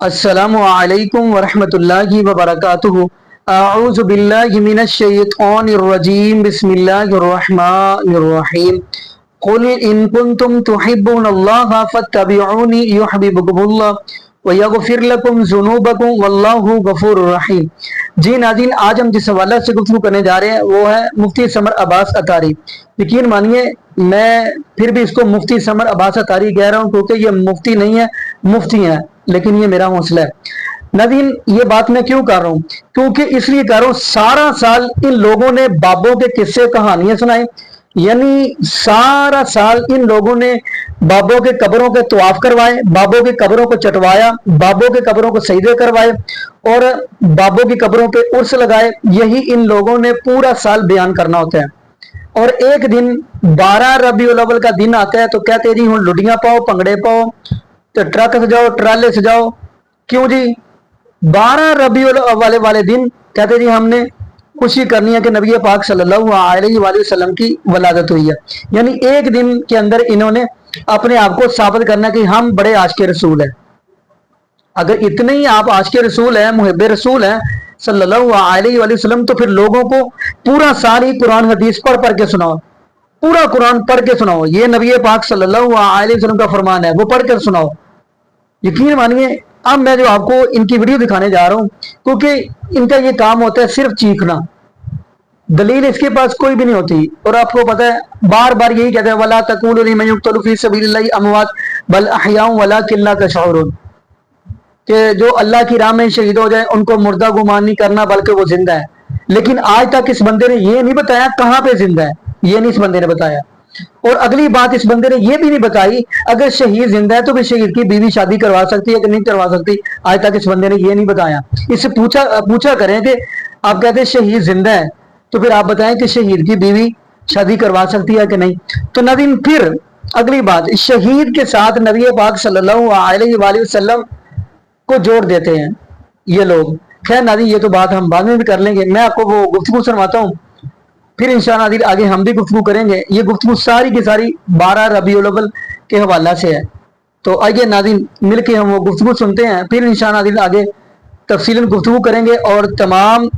अस्सलामु अलैकुम वरहमतुल्लाहि वबरकातुहू। अऊज़ु बिल्लाहि मिनश शैतानिर रजीम। बिस्मिल्लाहिर रहमानिर रहीम। कुल इन कुंतुम तुहिब्बुनल्लाह फत्तबिऊनी युहब्बिबकुमुल्लाह व यगफिर लकुम ज़ुनूबकुम वल्लाहु गफूरुर रहीम। जी नाज़रीन, आज हम जिस हवाले से गुफ्तगू करने जा रहे हैं वो है मुफ्ती समर अब्बास अतारी। यकीन मानिए मैं फिर भी इसको मुफ्ती समर अब्बास अतारी कह रहा हूँ क्योंकि ये मुफ्ती नहीं है, मुफ्ती है, लेकिन ये मेरा हौसला है। नाज़रीन, ये बात मैं क्यों कर रहा हूँ? क्योंकि इसलिए कर रहा हूँ, सारा साल इन लोगों ने बाबों के किस्से कहानियां सुनाए, यानी सारा साल इन लोगों ने बाबों के कब्रों के तवाफ करवाए, बाबों की कब्रों को चटवाया, बाबों के कब्रों को सजदे करवाए और बाबों की कब्रों पे उर्स लगाए। यही इन लोगों ने पूरा साल बयान करना होता है। और एक दिन 12 रबीउल अव्वल का दिन आता है तो कहते जी हुण लुडियां पाओ, भंगड़े पाओ, तो ट्रक सजाओ, ट्राले सजाओ। क्यों जी? 12 रबीउल अव्वल वाले दिन कहते जी हमने खुशी करनी है कि नबी पाक सल्लल्लाहु अलैहि वसल्लम की वलादत हुई है। यानी एक दिन के अंदर इन्होंने अपने आप को साबित करना कि हम बड़े आशिक रसूल हैं। अगर इतने ही आप आशिक रसूल हैं, मुहिब रसूल हैं सल्लल्लाहु अलैहि वसल्लम, तो फिर लोगों को पूरा साल ही कुरान हदीस पढ़ पढ़ के सुनाओ, पूरा कुरान पढ़ के सुनाओ। ये नबी पाक सल्लल्लाहु अलैहि वसल्लम का फरमान है, वो पढ़ कर सुनाओ। यकीन मानिए अब मैं जो आपको इनकी वीडियो दिखाने जा रहा हूं, क्योंकि इनका ये काम होता है सिर्फ चीखना, दलील इसके पास कोई भी नहीं होती। और आपको पता है बार बार यही कहते हैं वला तकूलू लिमन युक्तलू फी सबीलिल्लाहि अमवात बल अहयाउ वलाकिन ला तशऊरून, कि जो अल्लाह की राह में शहीद हो जाए उनको मुर्दा गुमान नहीं करना बल्कि वो जिंदा है। लेकिन आज तक इस बंदे ने ये नहीं बताया कहां पे जिंदा है, ये नहीं इस बंदे ने बताया। और अगली बात इस बंदे ने ये भी नहीं बताई अगर शहीद जिंदा है तो फिर शहीद की बीवी शादी करवा सकती है कि नहीं करवा सकती। आज तक इस बंदे ने ये नहीं बताया। इससे पूछा करें कि आप कहते हैं शहीद जिंदा है तो फिर आप बताएं कि शहीद की बीवी शादी करवा सकती है कि नहीं। तो नाज़रीन, फिर अगली बात, शहीद के साथ नबी पाक सल्लल्लाहु अलैहि वसल्लम को जोड़ देते हैं ये लोग। खैर नाज़रीन, ये तो बात हम बाद में भी कर लेंगे। मैं आपको वो गुफ्तगू सुनवाता हूँ, फिर इंशाअल्लाह आगे हम भी गुफ्तगू करेंगे। ये गुफ्तगू सारी की सारी 12 रबीउल अव्वल के हवाला से है। तो आइए नाज़रीन मिलके हम वो गुफ्तगू सुनते हैं, फिर इंशाअल्लाह आगे तफसीलन गुफ्तगू करेंगे और तमाम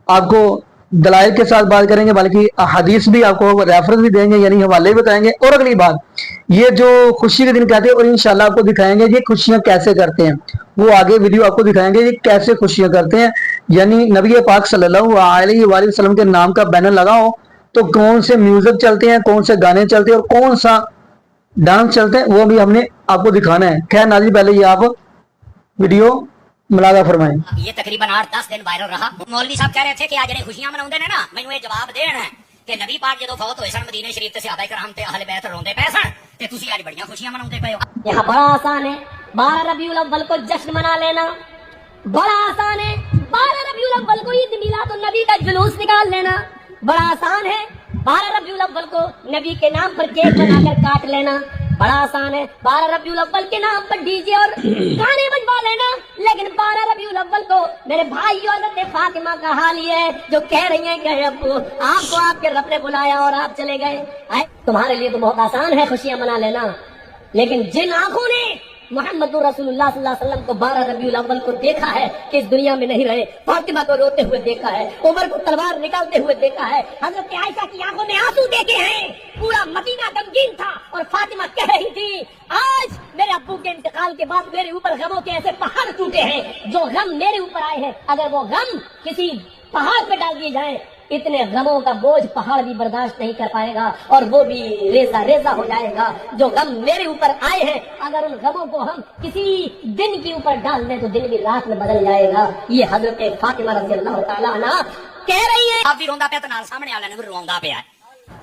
आपको दलाइल के साथ बात करेंगे, बल्कि हदीस भी आपको रेफरेंस भी देंगे, यानी हवाले भी बताएंगे। और अगली बात, ये जो खुशी के दिन कहते हैं और इंशाल्लाह आपको दिखाएंगे ये खुशियां कैसे करते हैं, वो आगे वीडियो आपको दिखाएंगे ये कैसे खुशियां करते हैं। यानी नबी पाक सल्लल्लाहु अलैहि वसल्लम के नाम का बैनर लगाओ तो कौन से म्यूजिक चलते हैं, कौन से गाने चलते हैं और कौन सा डांस चलते हैं, वो भी हमने आपको दिखाना है। खैर नाज़रीन, पहले ये आप वीडियो मुलाजा फरमाएं। ये तकरीबन 8-10 दिन वायरल रहा। मौलवी साहब कह रहे थे कि आज खुशियां मनाउंदे ने ना, मैनू ये जवाब देना है कि नबी पाक जदों फौत होए सन मदीने शरीफ ते सहाबा कराम ते अहले बैत रोंदे पे सन ते तुसी आज बड़ियां खुशियां मनाउंदे पे हो। यहाँ बड़ा आसान है 12 रबीउल अव्वल को जश्न मना लेना, बड़ा आसान है 12 रबीउल अव्वल को ईद मिलाद नबी का जुलूस निकाल लेना, बड़ा आसान है 12 रबीउल अव्वल को नबी के नाम पर केक बनाकर काट लेना, बड़ा आसान है 12 रबीउल अव्वल के नाम पर डीजे और गाने बजवा लेना। लेकिन 12 रबीउल अव्वल को मेरे भाई हज़रत फातिमा का हाल ये है जो कह रही है कि अब्बू आपको आपके रब ने बुलाया और आप चले गए। तुम्हारे लिए तो बहुत आसान है खुशियां मना लेना, लेकिन जिन आंखों ने मोहम्मद रसूलुल्लाह सल्लल्लाहु अलैहि वसल्लम को 12 रबीउल अव्वल को देखा है कि इस दुनिया में नहीं रहे, फातिमा को रोते हुए देखा है, उमर को तलवार निकालते हुए देखा है, हजरत आयशा की आंखों में आंसू देखे हैं, पूरा मदीना गमगीन था और फातिमा कह रही थी आज मेरे अब्बू के इंतकाल के बाद मेरे ऊपर गमों के ऐसे पहाड़ टूटे हैं, जो गम मेरे ऊपर आए हैं अगर वो गम किसी पहाड़ पे डाल दिए जाए इतने गमों का बोझ पहाड़ भी बर्दाश्त नहीं कर पाएगा और वो भी रेजा रेजा हो जाएगा। जो गम मेरे ऊपर आए हैं अगर उन गमों को हम किसी दिन के ऊपर डाल दें तो दिन भी रात में बदल जाएगा। ये हजरत फातिमा रज़ी अल्लाह तआला अन्हा कह रही है। आप भी रोंदा पे तो नाल सामने वाले ने भी रोंदा पे है।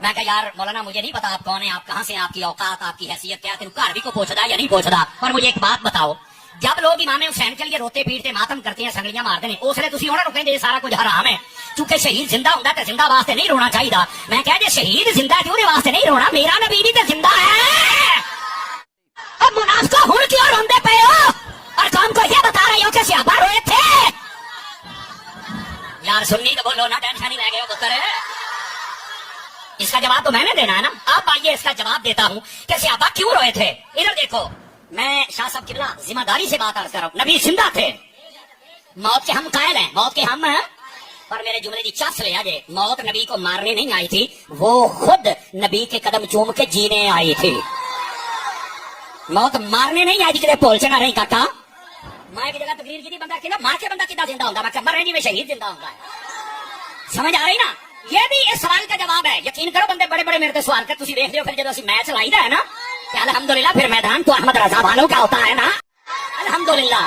मैं कहा यार मौलाना मुझे नहीं पता आप कौन है, आप कहां से, आपकी औकात आपकी हैसियत क्या, तेन घर भी को पूछदा या नहीं पूछदा, पर मुझे एक बात बताओ, जब लोग इमाम हुसैन के लिए रोते पीटते मातम करते हैं, संगलियां मारते हैं, उसले तुसी उन्हां नूं कहंदे सारा कुछ हराम है। चूंकि शहीद जिंदा हुंदा ते जिंदा वास्ते नहीं रोना चाहिए। मैं कह दे शहीद जिंदा ते ओदे वास्ते नहीं रोना, मेरा नबी भी ते जिंदा है। अब मुनाफिका हुण क्यों रोंदे पे हो और कौम को ये बता रहे हो कि सहाबा रोए थे? यार सुन्नी तो बोलो ना, टेंशन ही ले गए हो पुत्र। इसका जवाब तो मैंने देना है ना। आप आइए इसका जवाब देता हूं कि सहाबा क्यों रोए थे। इधर देखो, मैं शाह साहब किबला जिम्मेदारी से बात अर्ज कर रहा हूं, नबी जिंदा थे, मौत के हम कायल हैं, मौत के हम हैं, पर मेरे जुमले की चस ले आजे, मौत नबी को मारने नहीं आई थी, वो खुद नबी के कदम चूम के जीने आई थी। मौत मारने नहीं आई थी, कितने पोलचना नहीं काका। मैं की जगह तकरीर की थी, बंदा किला मार के बंदा कितना जिंदा होता, मैं मरने नहीं में शहीद जिंदा होता है। समझ आ रही ना? ये भी इस सवाल का जवाब है। यकीन करो बंदे बड़े बड़े मेरे से सवाल कर, तुसी देख लियो फिर जब मैच लाईदा है ना, अल्हम्दुलिल्लाह फिर मैदान तो अहमद रजा वालों का होता है ना, अल्हम्दुलिल्लाह।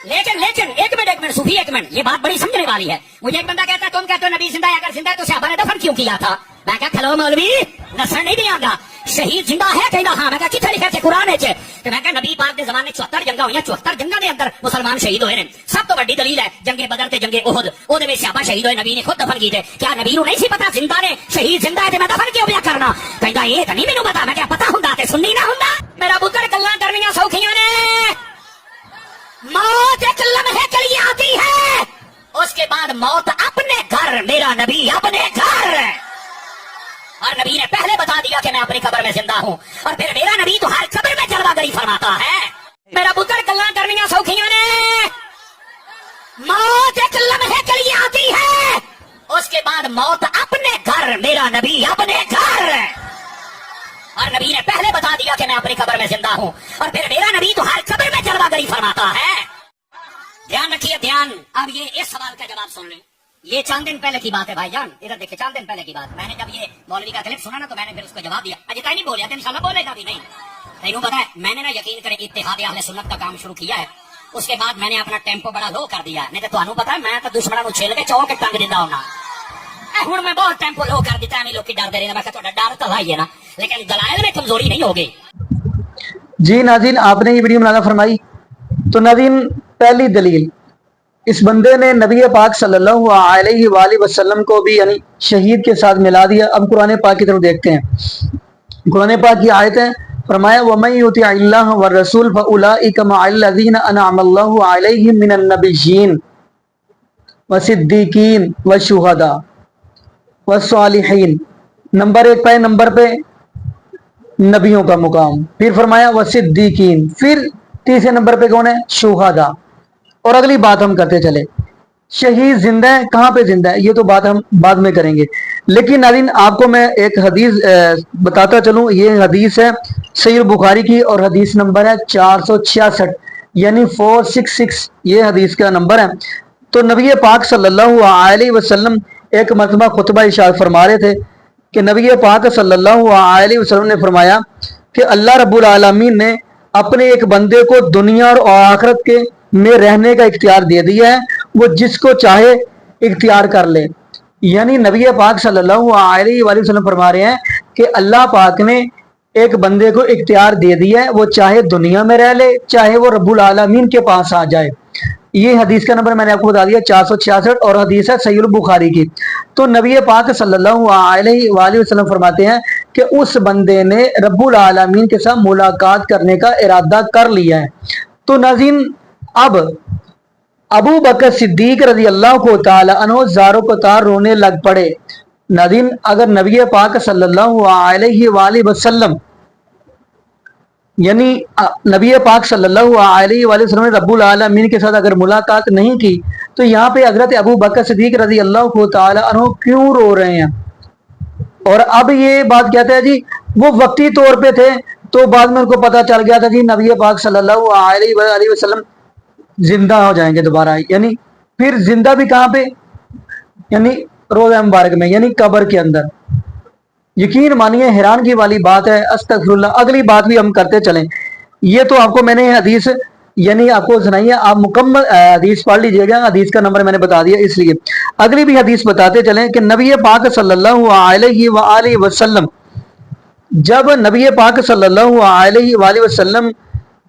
लेकिन एक मिनट सूफी, एक मिनट, ये बात बड़ी समझने वाली है। मुझे एक बंदा कहता है तुम कहते हो नबी जिंदा है, अगर जिंदा है तो सहाबा ने दफन क्यों किया था? मैं क्या खलो मौलवी नसर नहीं दियांगा, शहीद जिंदा है कहना। हाँ मैं क्या कितने लिखे थे कुरान च, तो मैं क्या नबी पाक के जमाने 74 जंगा हुई, 74 जंगा के अंदर मुसलमान शहीद हुए ने। सब तो बड़ी दलील है जंगे बदर ते जंगे उहद, ओदे में सहाबा शहीद हुए, नबी ने खुद दफन किए थे। क्या नबी को नहीं सी पता जिंदा ने शहीद जिंदा है, मैं दफन क्यों पिया करना? कहता ये तो नहीं मैनू पता, मैं क्या पता हुंदा ते सुननी ना हुंदा। मेरा पुत्र गल्लां करनियां सौखियां ने, मौत एक लम्हे के लिए आती है, उसके बाद मौत अपने घर, मेरा नबी अपने घर। और नबी ने पहले बता दिया कि मैं अपनी कब्र में जिंदा हूं, और फिर मेरा नबी तो हर कब्र में जलवागरी फरमाता है। मेरा पुत्र गल्लां करनियां सौखियां ने, मौत एक लम्हे के लिए आती है, उसके बाद मौत अपने घर, मेरा नबी अपने घर। और नबी ने पहले बता दिया कि मैं अपनी कब्र में जिंदा हूं, और फिर मेरा नबी तो हर कब्र में जलवागरी फरमाता है। ध्यान रखिए ध्यान। अब ये इस सवाल का जवाब सुन लें। ये 4 दिन पहले की बात है भाईजान, इधर देखिए 4 दिन पहले की बात। मैंने जब ये मौलवी का क्लिप सुना ना, तो मैंने फिर उसको जवाब दिया। अजय ताई नहीं बोलिया तो इंशाल्लाह बोलेगा भी नहीं। तेनू पता है मैंने ना यकीन करे इत्तेहाद अहले सुन्नत का काम शुरू किया है, उसके बाद मैंने अपना टेम्पो बड़ा लो कर दिया। नहीं तो तुहानू पता है मैं तो दुश्मनों को छेल के चौक टंग दिंदा होना। हुण मैं बहुत टेम्पो लो कर दिता, नहीं लोग डरते रहे। मैं थोड़ा डर तो है ना, लेकिन दलाइल में कमजोरी नहीं होगी। जी नाज़रीन, आपने ये वीडियो मुलाज़ा फरमाई, तो नाज़रीन पहली दलील, इस बंदे ने नबी पाक सल्लल्लाहु अलैहि वसल्लम को भी यानी शहीद के साथ मिला दिया। अब कुरान पाक की तरफ देखते हैं। कुरान पाक की आयत है, फरमाया वमन युतिइल्लाह व रसूल फउलाइका मअल्लज़ीना अनअमल्लाहु अलैहिम मिनन नबिय्यीन व सिद्दीकीन व शुहदा व सालिहीन। नंबर 1 पे, नंबर पे नबियों का मुकाम, फिर फरमाया व सिद्दीकीन, फिर तीसरे नंबर पे कौन है? शुहदा। और अगली बात हम करते चले, शहीद जिंदा है, कहाँ पे जिंदा है, ये तो बात हम बाद में करेंगे। लेकिन नाज़रीन आपको मैं एक हदीस बताता चलूं। ये हदीस है सहीह बुखारी की, और हदीस नंबर है 466 यानी 466, ये हदीस का नंबर है। तो नबी पाक सल्लल्लाहु अलैहि वसल्लम एक मरतबा खुतबा इरशाद फरमा रहे थे कि नबी पाक सल्लल्लाहु अलैहि वसल्लम ने फरमाया कि अल्लाह रब्बुल आलमीन ने अपने एक बंदे को दुनिया और आखिरत के में रहने का इख्तियार दे दिया है, वो जिसको चाहे इख्तियार कर ले। यानी नबी पाक सल्लल्लाहु अलैहि वसल्लम फरमा रहे हैं कि अल्लाह पाक ने एक बंदे को इख्तियार दे दिया है, वो चाहे दुनिया में रह ले, चाहे वो रब्बुल आलमीन के पास आ जाए। ये हदीस का नंबर मैंने आपको बता दिया 466, और हदीस है सहीह बुखारी की। तो नबी पाक सल्लल्लाहु अलैहि वसल्लम फरमाते हैं कि उस बंदे ने रब्बुल आलमीन के साथ मुलाकात करने का इरादा कर लिया है। तो नाज़रीन अब अबू बकर सिद्दीक रजी अल्लाह को ताला अन्हु ज़ारो को तार रोने लग पड़े। नाज़रीन अगर नबी पाक सल्लल्लाहु अलैहि वसल्लम यानी नबी पाक सल्लल्लाहु अलैहि वसल्लम ने रब्बुल आलमीन के साथ अगर मुलाकात नहीं की, तो यहाँ पे हज़रत अबू बकर सिद्दीक रजी अल्लाह को ताला अन्हु क्यों रो रहे हैं? और अब ये बात कहते हैं जी वो वक्ती तौर पे थे, तो बाद में उनको पता चल गया था जी नबी पाक सल्लल्लाहु अलैहि वसल्लम जिंदा हो जाएंगे दोबारा। यानी फिर जिंदा भी कहाँ पे? यानी रोज़ा मुबारक में, यानी कब्र के अंदर। यकीन मानिए हैरानगी वाली बात है। अस्तगफिरुल्लाह। अगली बात भी हम करते चलें। ये तो आपको मैंने हदीस यानी आपको सुनाई है, आप मुकम्मल हदीस पढ़ लीजिएगा। हदीस का नंबर मैंने बता दिया, इसलिए अगली भी हदीस बताते चलें कि नबी पाक सल्लल्लाहु अलैहि वसल्लम, जब नबी पाक सल्लल्लाहु अलैहि वसल्लम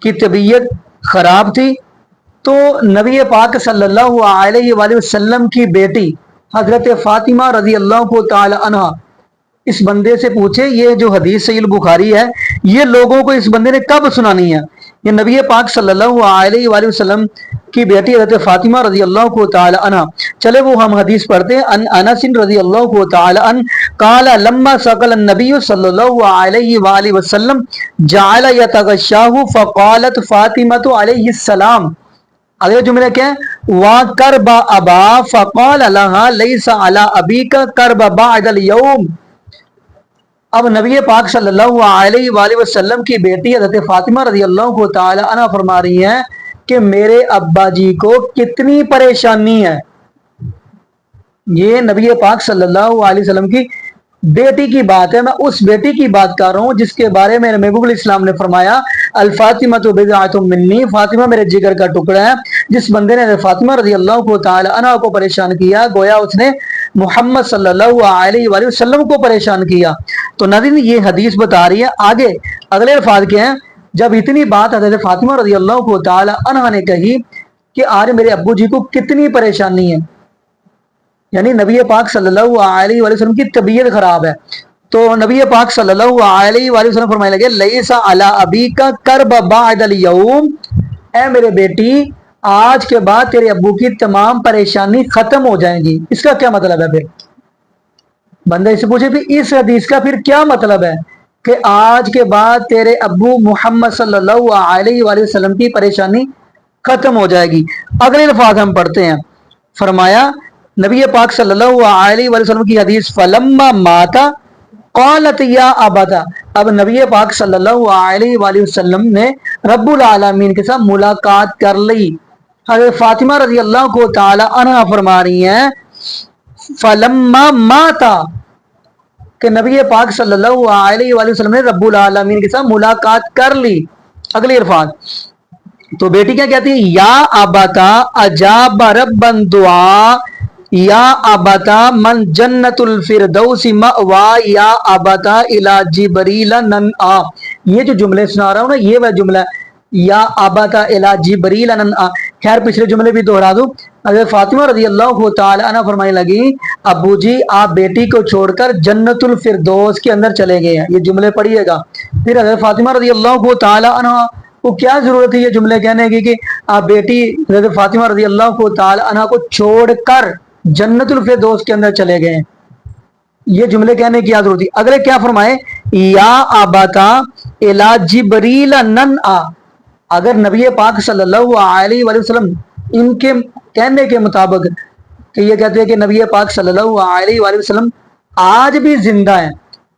की तबीयत खराब थी, तो नबी पाक सल्लल्लाहु अलैहि वसल्लम की बेटी हजरत फातिमा रजी अल्लाह को ताला अन्हा इस बंदे से पूछे, ये जो हदीस सहीह बुखारी है ये लोगों को इस बंदे ने कब सुनानी है? ये नबी पाक सल्लल्लाहु अलैहि वसल्लम की बेटी हज़रत फातिमा रजी अल्लाह ताला अन्हा। चले वो हम हदीस पढ़ते हैं। अन अनस रजी अल्लाह ताला अन काला लम्मा सकल नबी सल्लल्लाहु अलैहि वसल्लम जाअल यतगशाहु फकालत फातिमा अलैहि सलाम। अगले जुमले क्या है? वा करबा अबा फकाल लहा लैसा अला अबी का करबा बअदल यौम। अब नबी पाक सल्लल्लाहु अलैहि वसल्लम की बेटी हज़रत फातिमा रज़ी अल्लाह ताला अन्हा फरमा रही हैं कि मेरे अब्बा जी को कितनी परेशानी है। ये नबी पाक सल्लल्लाहु अलैहि वसल्लम की बेटी की बात है। मैं उस बेटी की बात कर रहा हूँ जिसके बारे में महबूबुल इस्लाम ने फरमाया अल फातिमा तो बिज़अतुम मिन्नी, फातिमा मेरे जिगर का टुकड़ा है। जिस बंदे ने फातिमा रज़ी अल्लाह ताला अन्हा को परेशान किया, गोया उसने मोहम्मद सल्लल्लाहु अलैहि वसल्लम को परेशान किया। तो नाज़रीन ये हदीस बता रही है। आगे अगले अल्फाज के हैं, जब इतनी बात हज़रत फातिमा रज़ी अल्लाह ताला अन्हा ने कही कि आज मेरे अब्बू जी को कितनी परेशानी है, यानी नबी पाक सल्लल्लाहु अलैहि वसल्लम की तबीयत खराब है, तो नबी पाक सल्लल्लाहु अलैहि वसल्लम फरमाने लगे लैसा अला अबी का करब बअदल यौम, ऐ मेरे बेटी आज के बाद तेरे अब्बू की तमाम परेशानी खत्म हो जाएंगी। इसका क्या मतलब है? फिर बंदा इससे पूछे भी इस हदीस का फिर क्या मतलब है कि आज के बाद तेरे अब्बू मोहम्मद सल्लल्लाहु अलैहि वसल्लम की परेशानी खत्म हो जाएगी। अगले अल्फाज हम पढ़ते हैं। फरमाया नबी पाक सल्लल्लाहु अलैहि वसल्लम की हदीस फलम्मा माता क़ालत या अबता। अब नबी पाक सल्लल्लाहु अलैहि वसल्लम ने रब्बुल आलमीन के साथ मुलाकात कर ली। हज़रत फातिमा रज़ी अल्लाह ताला अन्हा फरमा रही हैं फलम्मा माता कि नबी पाक सल्लल्लाहु अलैहि वसल्लम ने रब्बुल आलमीन के साथ मुलाकात कर ली। अगली अल्फाज तो बेटी क्या कहती है? या अबता अजाब रब्बन दुआ या अबता मन जन्नतुल फिरदौसी मअवा या अबता इला जिब्रील नन आ। ये जो जुमले सुना रहा हूं ना, ये वह जुमला या अबता इला जिब्रील नन आ। खैर पिछले जुमले भी दोहरा दूं। अगर फातिमा रज़ी अल्लाह ताला अन्हा फरमाने लगी अब्बू जी आप बेटी को छोड़कर जन्नतुल फिरदौस के अंदर चले गए हैं। ये जुमले पढ़िएगा। फिर अगर फातिमा रज़ी अल्लाह ताला अन्हा को क्या जरूरत है ये जुमले कहने की कि आप बेटी हज़रत फातिमा रज़ी अल्लाह ताला अन्हा को छोड़कर जन्नतुल फिरदौस के अंदर चले गए, ये जुमले कहने की क्या जरूरत थी? अगले क्या फरमाए? या अबता इला जिब्रील नन आ। अगर नबी पाक सल्लल्लाहु अलैहि वसल्लम इनके कहने के मुताबिक कि ये कहते हैं कि नबी पाक सल्लल्लाहु अलैहि वसल्लम आज भी जिंदा है,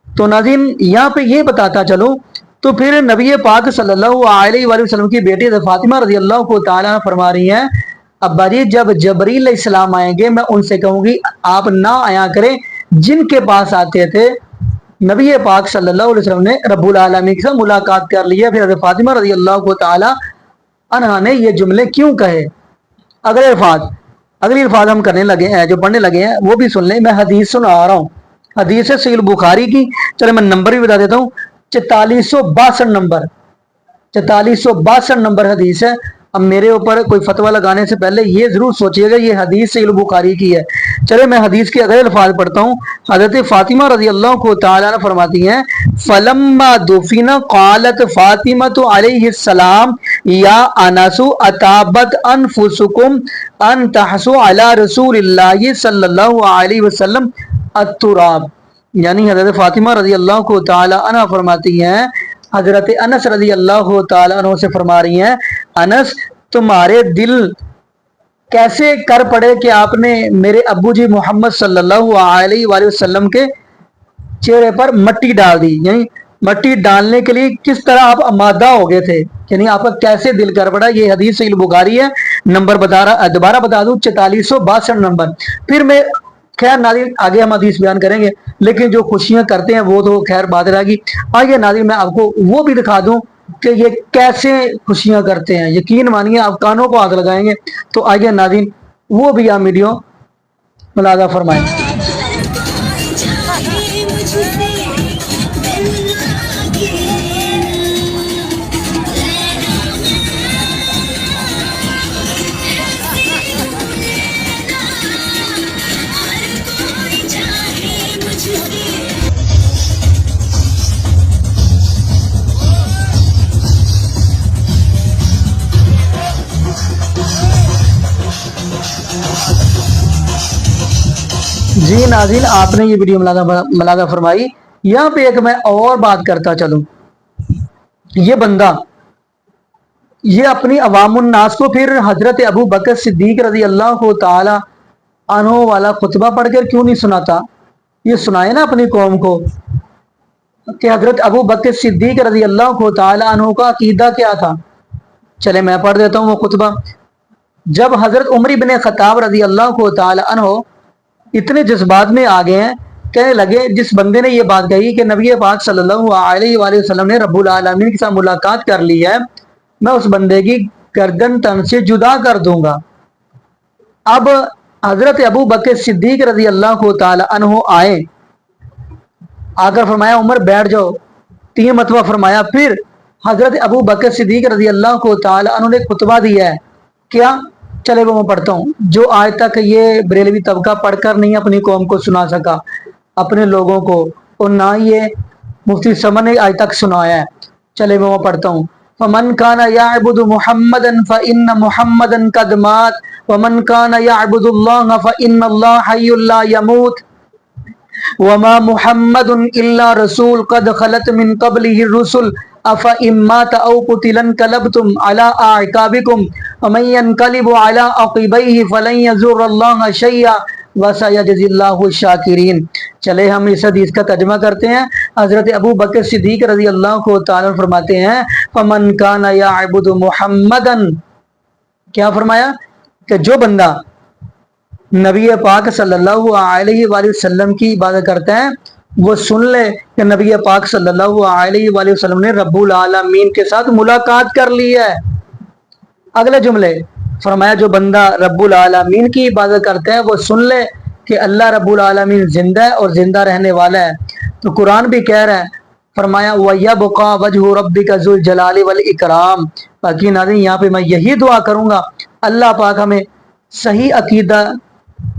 तो नाज़रीन यहाँ पे ये बताता चलो तो फिर नबी पाक सल्लल्लाहु अलैहि वसल्लम की बेटी फातिमा रज़ी अल्लाह ताला फरमा रही हैं अब्बा जी जब जबरील इस्लाम आएंगे मैं उनसे कहूंगी आप ना आया करें जिनके पास आते थे। नबी पाक सल्लल्लाहु अलैहि वसल्लम ने रब्बुल आलमीन के साथ मुलाकात कर ली है। फिर हज़रत फातिमा रज़ी अल्लाह ताला अन्हा ने ये जुमले क्यों कहे? अगले अल्फाज हम करने लगे हैं, जो पढ़ने लगे हैं वो भी सुन लें। मैं हदीस सुना रहा हूँ, हदीस है सहीह बुखारी की। चलो मैं नंबर भी बता देता हूँ, 4462 नंबर, 4462 नंबर हदीस है। अब मेरे ऊपर कोई फतवा लगाने से पहले ये जरूर सोचिएगा ये हदीस सहीह बुखारी की है। चले मैं हदीस के अगले अल्फाज पढ़ता हूँ। हज़रत फातिमा रज़ी अल्लाह ताला फरमाती हैं फलम्मा दुफिना क़ालत फातिमा तो अलैहि सलाम या अनसु अताबत अनफुसुकुम अन तहसु अला रसूलिल्लाहि सल्लल्लाहु अलैहि वसल्लम अत्तुराब। यानी हज़रत फातिमा रज़ी अल्लाह ताला अन्हा फरमाती हैं हज़रत अनस रज़ी अल्लाह ताला अन्हु से फरमा रही हैं अनस तुम्हारे दिल कैसे कर पड़े कि आपने मेरे अब्बू जी मोहम्मद सल्लल्लाहु अलैहि वसल्लम के चेहरे पर मट्टी डाल दी, यानी मट्टी डालने के लिए किस तरह आप आमादा हो गए थे, यानी आपका कैसे दिल कर पड़ा। ये हदीस सहीह बुखारी है। नंबर दोबारा बता दूं 4462 नंबर। फिर मैं खैर नाज़रीन आगे हम हदीस बयान करेंगे, लेकिन जो खुशियां करते हैं वो तो खैर बात रहेगी। आइए नाज़रीन मैं आपको वो भी दिखा दूं कि ये कैसे खुशियां करते हैं। यकीन मानिए आप कानों को हाथ लगाएंगे। तो आइए नाज़रीन वो भी आप वीडियो मुलाज़ा फरमाएं। جی ناظرین، آپ نے یہ ویڈیو ملاحظہ فرمائی. یہاں پہ ایک میں اور بات کرتا چلوں. یہ بندہ یہ اپنی عوام الناس کو پھر حضرت ابو بکر صدیق رضی اللہ تعالی عنہ والا خطبہ پڑھ کر کیوں نہیں سناتا؟ یہ سنائے نا اپنی قوم کو کہ حضرت ابو بکر صدیق رضی اللہ تعالی عنہ کا عقیدہ کیا تھا. چلے میں پڑھ دیتا ہوں وہ خطبہ. جب حضرت عمر بن خطاب رضی اللہ تعالی عنہ اتنے جذبات میں آ گئے ہیں، کہنے لگے جس بندے نے یہ بات کہی کہ نبی پاک صلی اللہ علیہ وآلہ وسلم نے رب العالمین کے ساتھ ملاقات کر لی ہے، میں اس بندے کی گردن تن سے جدا کر دوں گا. اب حضرت ابو بکر صدیق رضی اللہ تعالی عنہ آئے، آ کر فرمایا عمر بیٹھ جاؤ، 3 مرتبہ فرمایا. پھر حضرت ابو بکر صدیق رضی اللہ تعالی عنہ نے خطبہ دیا ہے. کیا؟ چلے وہ میں پڑھتا ہوں جو آج تک یہ بریلوی طبقہ پڑھ کر نہیں اپنی قوم کو سنا سکا، اپنے لوگوں کو، اور نہ یہ مفتی سمر نے آج تک سنایا ہے. چلے وہ میں پڑھتا ہوں. فمن کان یعبد محمدا فإن محمدا قد مات ومن کان یعبد اللہ فإن اللہ حی لا یموت وما محمد الا رسول قد خلت من قبلہ الرسل افإن مات او قتل انقلبتم على اعقابکم ومن ينقلب على عقبیہ فلن یضر اللہ شیئا وسيجزي اللہ الشاکرین. چلے ہم اس حدیث کا ترجمہ کرتے ہیں. حضرت ابو بکر صدیق رضی اللہ تعالیٰ فرماتے ہیں فمن کان یعبد محمدا، کیا فرمایا کہ جو بندہ نبی پاک صلی اللہ علیہ وآلہ وسلم کی عبادت کرتا ہے وہ سن لے کہ نبی پاک صلی اللہ علیہ وآلہ وسلم نے رب العالمین کے ساتھ ملاقات کر لی ہے. اگلے جملے فرمایا جو بندہ رب العالمین کی عبادت کرتا ہے وہ سن لے کہ اللہ رب العالمین زندہ ہے اور زندہ رہنے والا ہے. تو قرآن بھی کہہ رہا ہے، فرمایا وَيَبْقَى وَجْهُ رَبِّكَ ذُو الْجَلَالِ وَالْإِكْرَامِ. باقی ناظرین یہاں پہ میں یہی دعا کروں گا اللہ پاک ہمیں صحیح عقیدہ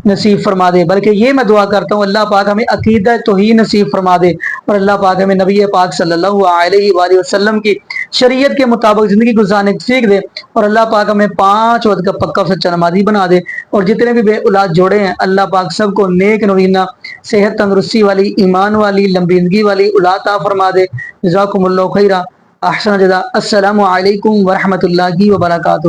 نصیب فرما دے، بلکہ یہ میں دعا کرتا ہوں اللہ پاک ہمیں عقیدہ توحید نصیب فرما دے، اور اللہ پاک ہمیں نبی پاک صلی اللہ علیہ وآلہ وسلم کی شریعت کے مطابق زندگی گزارنے کی سیکھ دے، اور اللہ پاک ہمیں 5 وقت کا پکا سچا نمازی بنا دے. اور جتنے بھی بے اولاد جوڑے ہیں اللہ پاک سب کو نیک نوینہ صحت تندرستی والی، ایمان والی، لمبی زندگی والی اولاد عطا فرما دے. جزاکم اللہ خیرہ، احسن جزا. السلام علیکم ورحمۃ اللہ وبرکاتہ.